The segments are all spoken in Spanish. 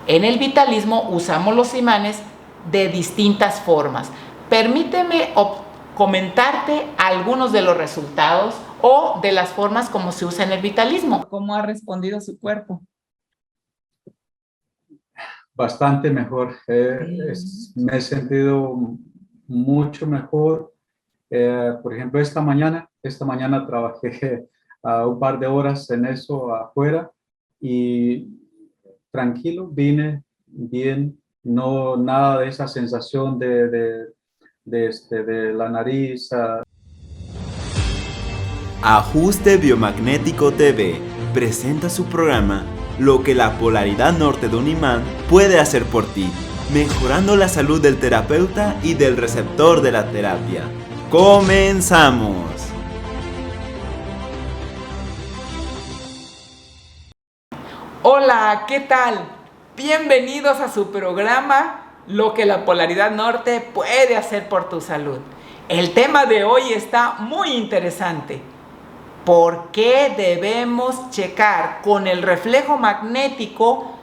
En el vitalismo usamos los imanes de distintas formas. Permíteme comentarte algunos de los resultados o de las formas como se usa en el vitalismo. ¿Cómo ha respondido su cuerpo? Bastante mejor. Me he sentido mucho mejor. Por ejemplo, esta mañana trabajé un par de horas en eso afuera y tranquilo, vine bien, no nada de esa sensación de la nariz. Ajuste Biomagnético TV presenta su programa Lo que la polaridad norte de un imán puede hacer por ti, mejorando la salud del terapeuta y del receptor de la terapia. ¡Comenzamos! Hola, ¿qué tal? Bienvenidos a su programa Lo que la polaridad norte puede hacer por tu salud. El tema de hoy está muy interesante. ¿Por qué debemos checar con el reflejo magnético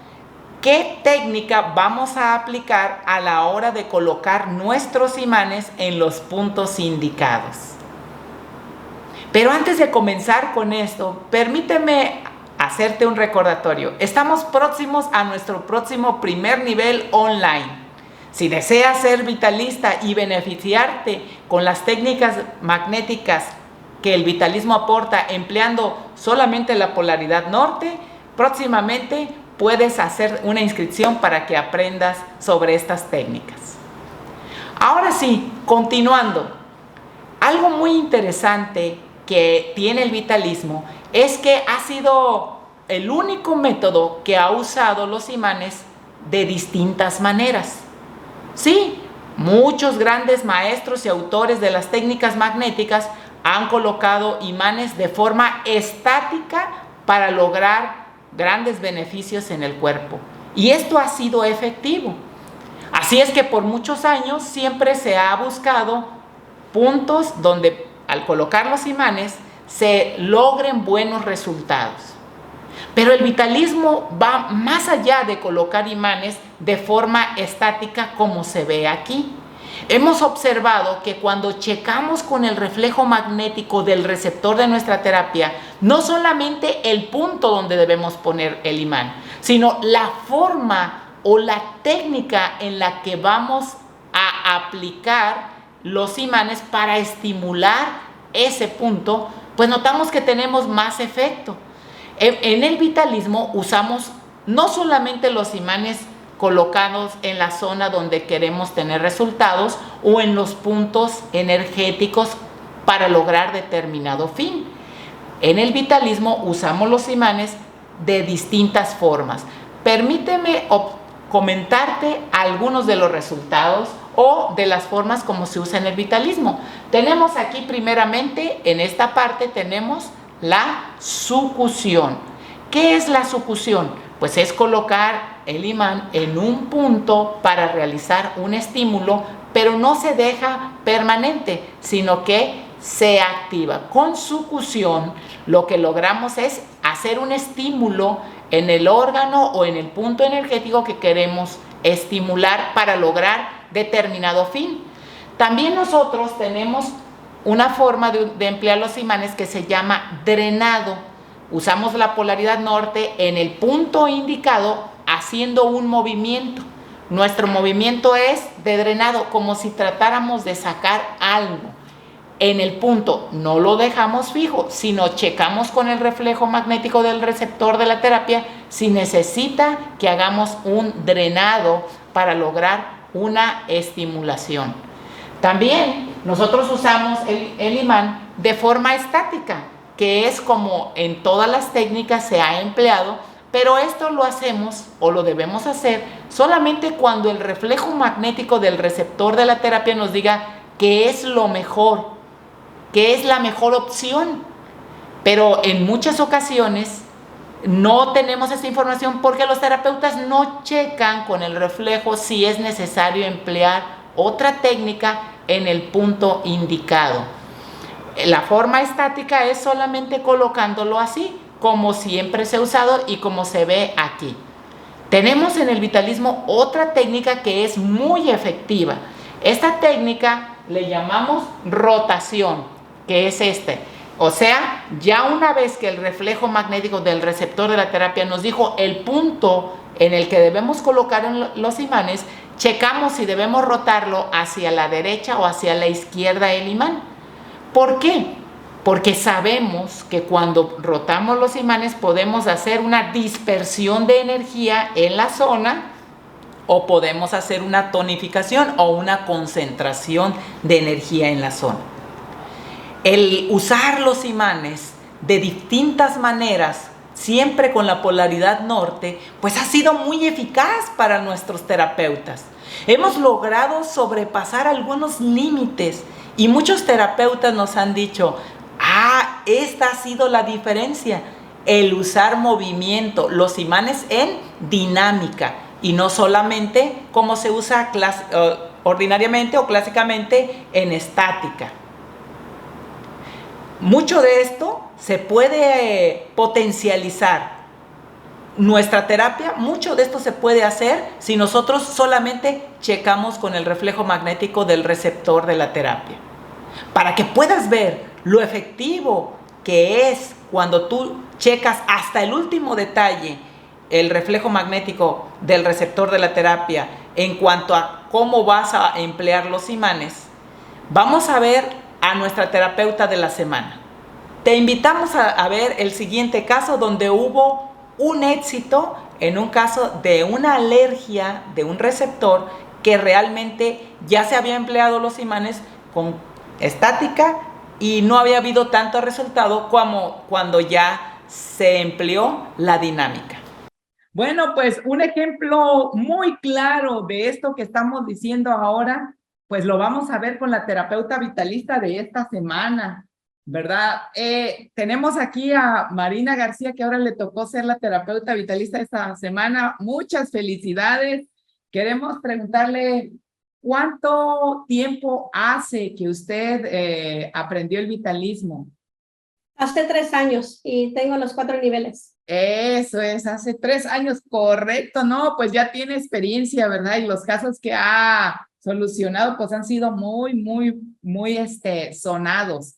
qué técnica vamos a aplicar a la hora de colocar nuestros imanes en los puntos indicados? Pero antes de comenzar con esto, permíteme hacerte un recordatorio. Estamos próximos a nuestro próximo primer nivel online. Si deseas ser vitalista y beneficiarte con las técnicas magnéticas que el vitalismo aporta empleando solamente la polaridad norte, próximamente puedes hacer una inscripción para que aprendas sobre estas técnicas. Ahora sí, continuando. Algo muy interesante que tiene el vitalismo es que ha sido el único método que ha usado los imanes de distintas maneras. Sí, muchos grandes maestros y autores de las técnicas magnéticas han colocado imanes de forma estática para lograr grandes beneficios en el cuerpo. Y esto ha sido efectivo. Así es que por muchos años siempre se ha buscado puntos donde al colocar los imanes se logren buenos resultados. Pero el vitalismo va más allá de colocar imanes de forma estática como se ve aquí. Hemos observado que cuando checamos con el reflejo magnético del receptor de nuestra terapia, no solamente el punto donde debemos poner el imán, sino la forma o la técnica en la que vamos a aplicar los imanes para estimular ese punto, pues notamos que tenemos más efecto. En el vitalismo usamos no solamente los imanes colocados en la zona donde queremos tener resultados o en los puntos energéticos para lograr determinado fin. En el vitalismo usamos los imanes de distintas formas. Permíteme comentarte algunos de los resultados o de las formas como se usa en el vitalismo. Tenemos aquí primeramente, en esta parte tenemos la sucusión. ¿Qué es la sucusión? Pues es colocar el imán en un punto para realizar un estímulo, pero no se deja permanente, sino que se activa. Con sucusión lo que logramos es hacer un estímulo en el órgano o en el punto energético que queremos estimular para lograr determinado fin. También nosotros tenemos una forma de emplear los imanes que se llama drenado. Usamos la polaridad norte en el punto indicado haciendo un movimiento. Nuestro movimiento es de drenado, como si tratáramos de sacar algo. En el punto no lo dejamos fijo, sino checamos con el reflejo magnético del receptor de la terapia si necesita que hagamos un drenado para lograr una estimulación. También nosotros usamos el imán de forma estática, que es como en todas las técnicas se ha empleado, pero esto lo hacemos o lo debemos hacer solamente cuando el reflejo magnético del receptor de la terapia nos diga que es lo mejor, que es la mejor opción. Pero en muchas ocasiones no tenemos esa información porque los terapeutas no checan con el reflejo si es necesario emplear otra técnica en el punto indicado. La forma estática es solamente colocándolo así, como siempre se ha usado y como se ve aquí. Tenemos en el vitalismo otra técnica que es muy efectiva. Esta técnica le llamamos rotación, que es O sea, ya una vez que el reflejo magnético del receptor de la terapia nos dijo el punto en el que debemos colocar los imanes, checamos si debemos rotarlo hacia la derecha o hacia la izquierda el imán. ¿Por qué? Porque sabemos que cuando rotamos los imanes podemos hacer una dispersión de energía en la zona o podemos hacer una tonificación o una concentración de energía en la zona. El usar los imanes de distintas maneras, siempre con la polaridad norte, pues ha sido muy eficaz para nuestros terapeutas. Hemos logrado sobrepasar algunos límites y muchos terapeutas nos han dicho, esta ha sido la diferencia, el usar movimiento, los imanes en dinámica y no solamente como se usa ordinariamente o clásicamente en estática. Mucho de esto se puede potencializar. Nuestra terapia, mucho de esto se puede hacer si nosotros solamente checamos con el reflejo magnético del receptor de la terapia. Para que puedas ver lo efectivo que es cuando tú checas hasta el último detalle el reflejo magnético del receptor de la terapia en cuanto a cómo vas a emplear los imanes, vamos a ver a nuestra terapeuta de la semana. Te invitamos a ver el siguiente caso donde hubo un éxito en un caso de una alergia de un receptor que realmente ya se había empleado los imanes con estática y no había habido tanto resultado como cuando ya se empleó la dinámica. Bueno, pues un ejemplo muy claro de esto que estamos diciendo ahora, pues lo vamos a ver con la terapeuta vitalista de esta semana, ¿verdad? Tenemos aquí a Marina García, que ahora le tocó ser la terapeuta vitalista esta semana. Muchas felicidades. Queremos preguntarle, ¿cuánto tiempo hace que usted aprendió el vitalismo? Hace 3 años y tengo los 4 niveles. Eso es, hace 3 años, correcto, ¿no? Pues ya tiene experiencia, ¿verdad? Y los casos que ha solucionado, pues han sido muy sonados.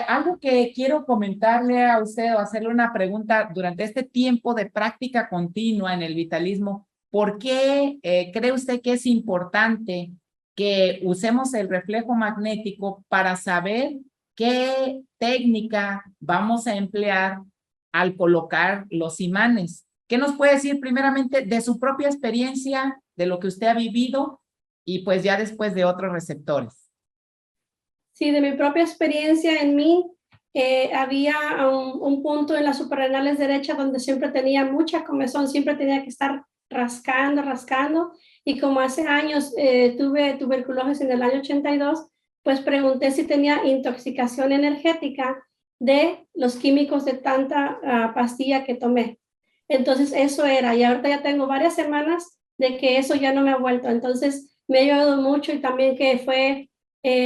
Algo que quiero comentarle a usted o hacerle una pregunta durante este tiempo de práctica continua en el vitalismo, ¿por qué cree usted que es importante que usemos el reflejo magnético para saber qué técnica vamos a emplear al colocar los imanes? ¿Qué nos puede decir primeramente de su propia experiencia, de lo que usted ha vivido y pues ya después de otros receptores? Sí, de mi propia experiencia en mí, había un punto en las suprarrenales derecha donde siempre tenía mucha comezón, siempre tenía que estar rascando, y como hace años tuve tuberculosis en el año 82, pues pregunté si tenía intoxicación energética de los químicos de tanta pastilla que tomé. Entonces eso era, y ahorita ya tengo varias semanas de que eso ya no me ha vuelto, entonces me ha ayudado mucho. Y también que fue,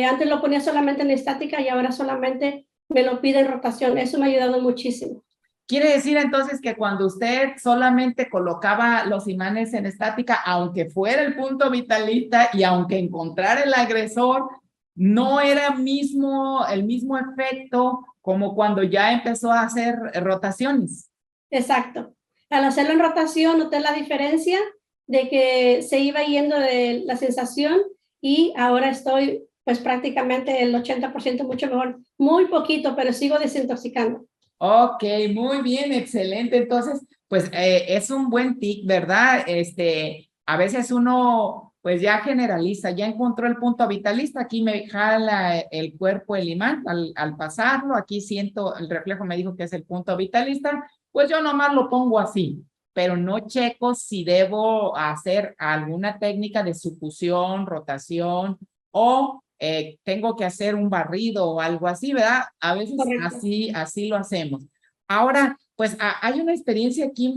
antes lo ponía solamente en estática y ahora solamente me lo pide en rotación. Eso me ha ayudado muchísimo. Quiere decir entonces que cuando usted solamente colocaba los imanes en estática, aunque fuera el punto vitalista y aunque encontrara el agresor, no era el mismo efecto como cuando ya empezó a hacer rotaciones. Exacto. Al hacerlo en rotación noté la diferencia de que se iba yendo de la sensación y ahora estoy pues prácticamente el 80% mucho mejor. Muy poquito, pero sigo desintoxicando. Ok, muy bien, excelente. Entonces, pues es un buen tip, ¿verdad? A veces uno pues ya generaliza, ya encontró el punto vitalista, aquí me jala el cuerpo el imán al pasarlo, aquí siento, el reflejo me dijo que es el punto vitalista, pues yo nomás lo pongo así, pero no checo si debo hacer alguna técnica de succión, rotación o tengo que hacer un barrido o algo así, ¿verdad? A veces así lo hacemos. Ahora, pues hay una experiencia aquí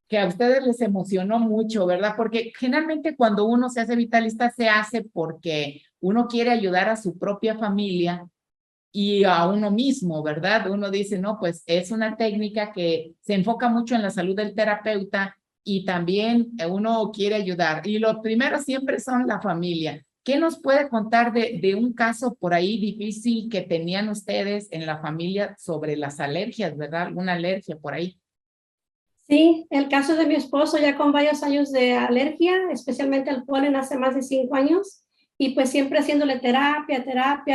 que a ustedes les emocionó mucho, ¿verdad? Porque generalmente cuando uno se hace vitalista se hace porque uno quiere ayudar a su propia familia y a uno mismo, ¿verdad? Uno dice, no, pues es una técnica que se enfoca mucho en la salud del terapeuta y también uno quiere ayudar. Y lo primero siempre son la familia. ¿Qué nos puede contar de un caso por ahí difícil que tenían ustedes en la familia sobre las alergias, ¿verdad? ¿Alguna alergia por ahí? Sí, el caso de mi esposo ya con varios años de alergia, especialmente al polen hace más de 5 años, y pues siempre haciéndole terapia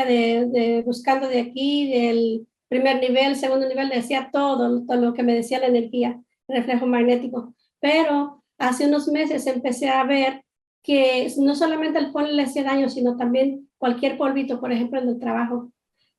de buscando de aquí, del primer nivel, segundo nivel, le decía todo lo que me decía la energía, el reflejo magnético. Pero hace unos meses empecé a ver que no solamente el polen le hacía daño, sino también cualquier polvito, por ejemplo, en el trabajo.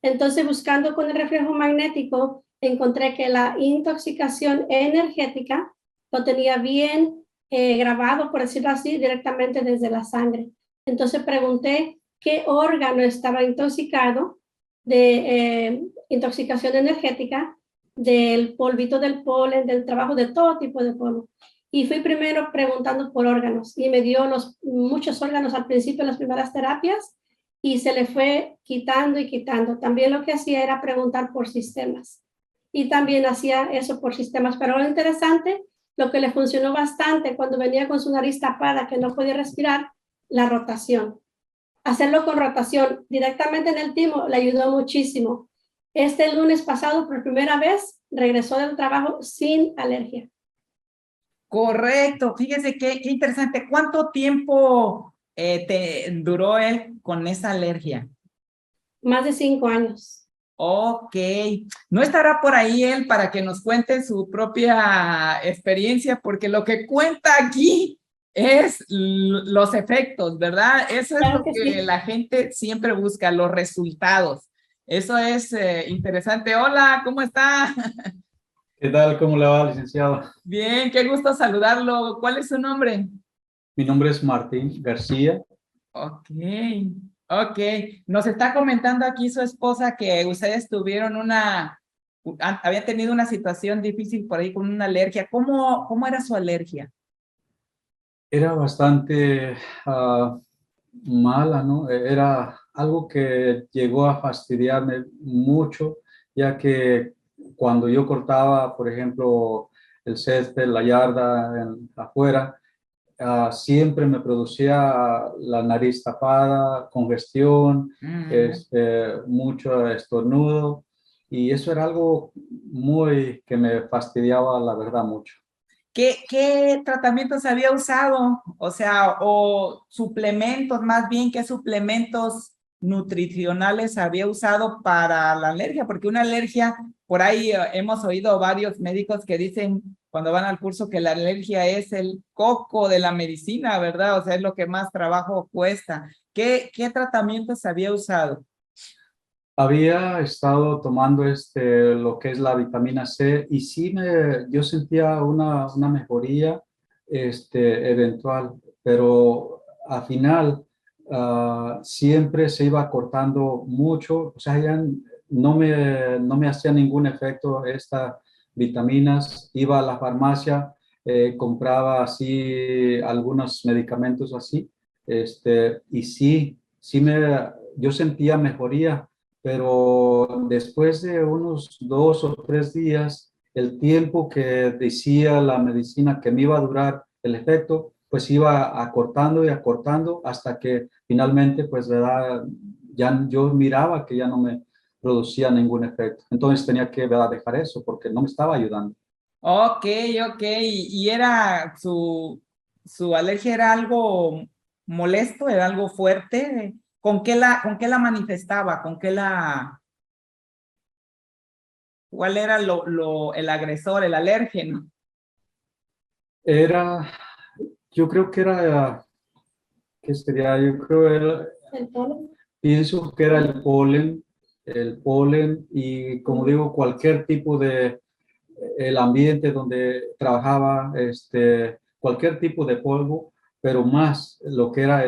Entonces, buscando con el reflejo magnético, encontré que la intoxicación energética lo tenía bien grabado, por decirlo así, directamente desde la sangre. Entonces pregunté qué órgano estaba intoxicado de intoxicación energética, del polvito del polen, del trabajo de todo tipo de polvo. Y fui primero preguntando por órganos y me dio muchos órganos al principio de las primeras terapias y se le fue quitando y quitando. También lo que hacía era preguntar por sistemas y también hacía eso por sistemas. Pero lo interesante, lo que le funcionó bastante cuando venía con su nariz tapada, que no podía respirar, la rotación. Hacerlo con rotación directamente en el timo le ayudó muchísimo. Este lunes pasado, por primera vez, regresó del trabajo sin alergia. Correcto, fíjese qué interesante. ¿Cuánto tiempo te duró él con esa alergia? Más de 5 años. Ok, no estará por ahí él para que nos cuente su propia experiencia, porque lo que cuenta aquí es los efectos, ¿verdad? Eso es Claro lo que que sí. la gente siempre busca, los resultados. Eso es interesante. Hola, ¿cómo está? ¿Qué tal? ¿Cómo le va, licenciado? Bien, qué gusto saludarlo. ¿Cuál es su nombre? Mi nombre es Martín García. Ok, ok. Nos está comentando aquí su esposa que ustedes tuvieron habían tenido una situación difícil por ahí con una alergia. ¿Cómo era su alergia? Era bastante mala, ¿no? Era algo que llegó a fastidiarme mucho, ya que cuando yo cortaba, por ejemplo, el césped, la yarda afuera, siempre me producía la nariz tapada, congestión, Mm. mucho estornudo, y eso era algo muy que me fastidiaba, la verdad, mucho. ¿Qué tratamientos había usado? O sea, o suplementos, más bien, ¿qué suplementos nutricionales había usado para la alergia? Porque una alergia, por ahí hemos oído varios médicos que dicen cuando van al curso que la alergia es el coco de la medicina, ¿verdad? O sea, es lo que más trabajo cuesta. ¿Qué tratamientos había usado? Había estado tomando lo que es la vitamina C y sí yo sentía una mejoría eventual, pero al final siempre se iba cortando mucho, o sea, ya no me hacía ningún efecto estas vitaminas, iba a la farmacia, compraba así algunos medicamentos así, y yo sentía mejoría, pero después de unos 2 o 3 días, el tiempo que decía la medicina que me iba a durar el efecto, pues iba acortando y acortando hasta que finalmente, pues, ¿verdad? Ya yo miraba que ya no me producía ningún efecto. Entonces tenía que, ¿verdad?, dejar eso porque no me estaba ayudando. Ok, ok. ¿Y era su alergia era algo molesto, era algo fuerte? ¿Con qué la manifestaba? ¿Cuál era el agresor, el alérgeno? Era, yo creo que era, ¿qué sería? Yo creo era, El polen. pienso que era el polen y como digo, cualquier tipo de, el ambiente donde trabajaba, cualquier tipo de polvo, pero más lo que era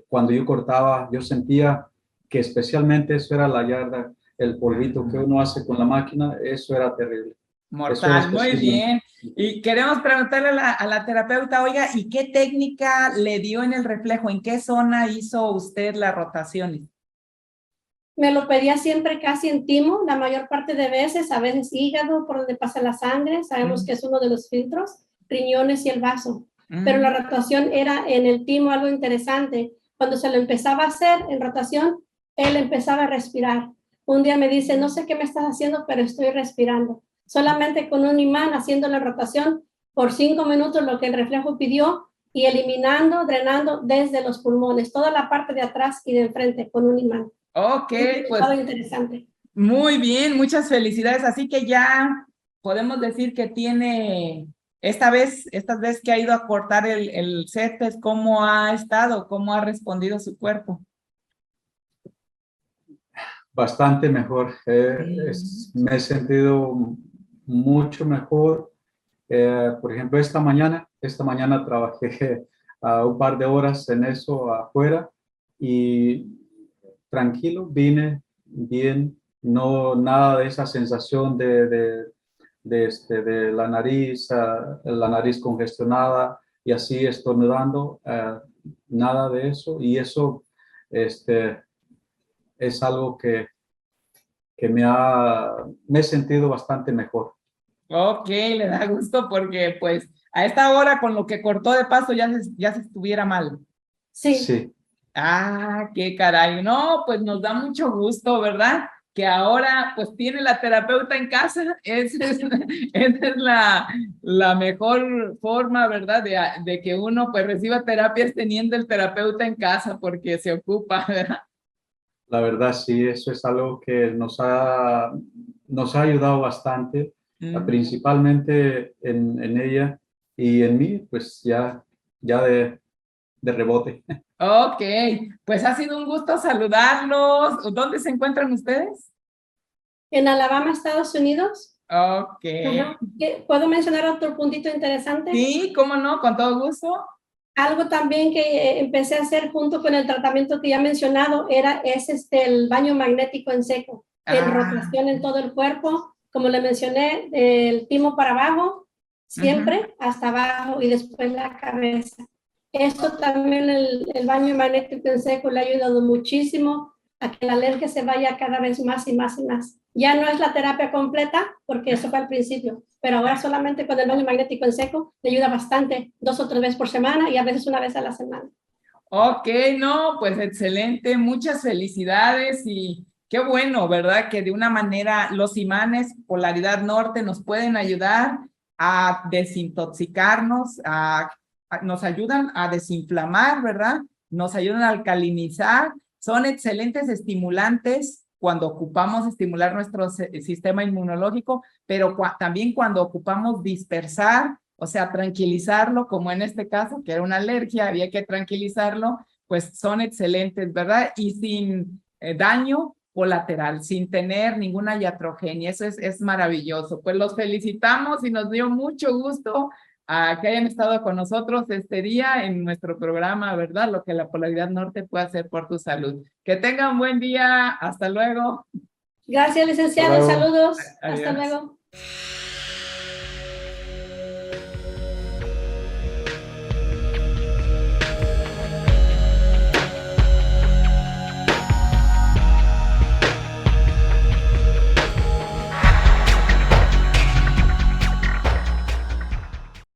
cuando yo cortaba, yo sentía que especialmente eso era la yarda, el polvito que uno hace con la máquina, eso era terrible. Eso era Mortal, muy especialmente. bien. Y queremos preguntarle a la terapeuta, oiga, ¿y qué técnica le dio en el reflejo? ¿En qué zona hizo usted las rotaciones? Me lo pedía siempre casi en timo, la mayor parte de veces, a veces hígado, por donde pasa la sangre, sabemos que es uno de los filtros, riñones y el vaso. Pero la rotación era en el timo algo interesante. Cuando se lo empezaba a hacer en rotación, él empezaba a respirar. Un día me dice, no sé qué me estás haciendo, pero estoy respirando. Solamente con un imán haciendo la rotación por 5 minutos, lo que el reflejo pidió, y eliminando, drenando desde los pulmones, toda la parte de atrás y de enfrente con un imán. Ok, pues Interesante. muy bien, muchas felicidades. Así que ya podemos decir que tiene, estas vez que ha ido a cortar el CETES, ¿cómo ha estado? ¿Cómo ha respondido su cuerpo? Bastante mejor. Me he sentido mucho mejor. Por ejemplo, esta mañana trabajé un par de horas en eso afuera y tranquilo, vine bien, no nada de esa sensación de la nariz congestionada y así estornudando, nada de eso. Y eso es algo que me he sentido bastante mejor. Ok, le da gusto porque pues a esta hora con lo que cortó de paso ya se estuviera mal. Sí. Sí. Ah, qué caray. No, pues nos da mucho gusto, ¿verdad? Que ahora pues tiene la terapeuta en casa. Esa es la mejor forma, ¿verdad? De que uno pues reciba terapias teniendo el terapeuta en casa porque se ocupa, ¿verdad? La verdad, sí, eso es algo que nos ha ayudado bastante, principalmente en ella y en mí, pues ya de rebote. Ok, pues ha sido un gusto saludarlos. ¿Dónde se encuentran ustedes? En Alabama, Estados Unidos. Ok. ¿Puedo mencionar otro puntito interesante? Sí, cómo no, con todo gusto. Algo también que empecé a hacer junto con el tratamiento que ya he mencionado es el baño magnético en seco, en rotación en todo el cuerpo, como le mencioné, del timo para abajo, siempre hasta abajo y después la cabeza. Esto también, el baño magnético en seco le ha ayudado muchísimo a que la alergia se vaya cada vez más y más y más. Ya no es la terapia completa, porque eso fue al principio, pero ahora solamente con el baño magnético en seco le ayuda bastante, 2 o 3 veces por semana y a veces una vez a la semana. Ok, no, pues excelente, muchas felicidades y qué bueno, ¿verdad? Que de una manera los imanes polaridad norte nos pueden ayudar a desintoxicarnos, nos ayudan a desinflamar, ¿verdad? Nos ayudan a alcalinizar, son excelentes estimulantes cuando ocupamos estimular nuestro sistema inmunológico, pero también cuando ocupamos dispersar, o sea, tranquilizarlo, como en este caso, que era una alergia, había que tranquilizarlo, pues son excelentes, ¿verdad? Y sin daño colateral, sin tener ninguna iatrogenia, eso es maravilloso. Pues los felicitamos y nos dio mucho gusto que hayan estado con nosotros este día en nuestro programa, ¿verdad? Lo que la polaridad norte puede hacer por tu salud. Que tengan un buen día, hasta luego. Gracias, licenciado, saludos, Adiós. hasta luego.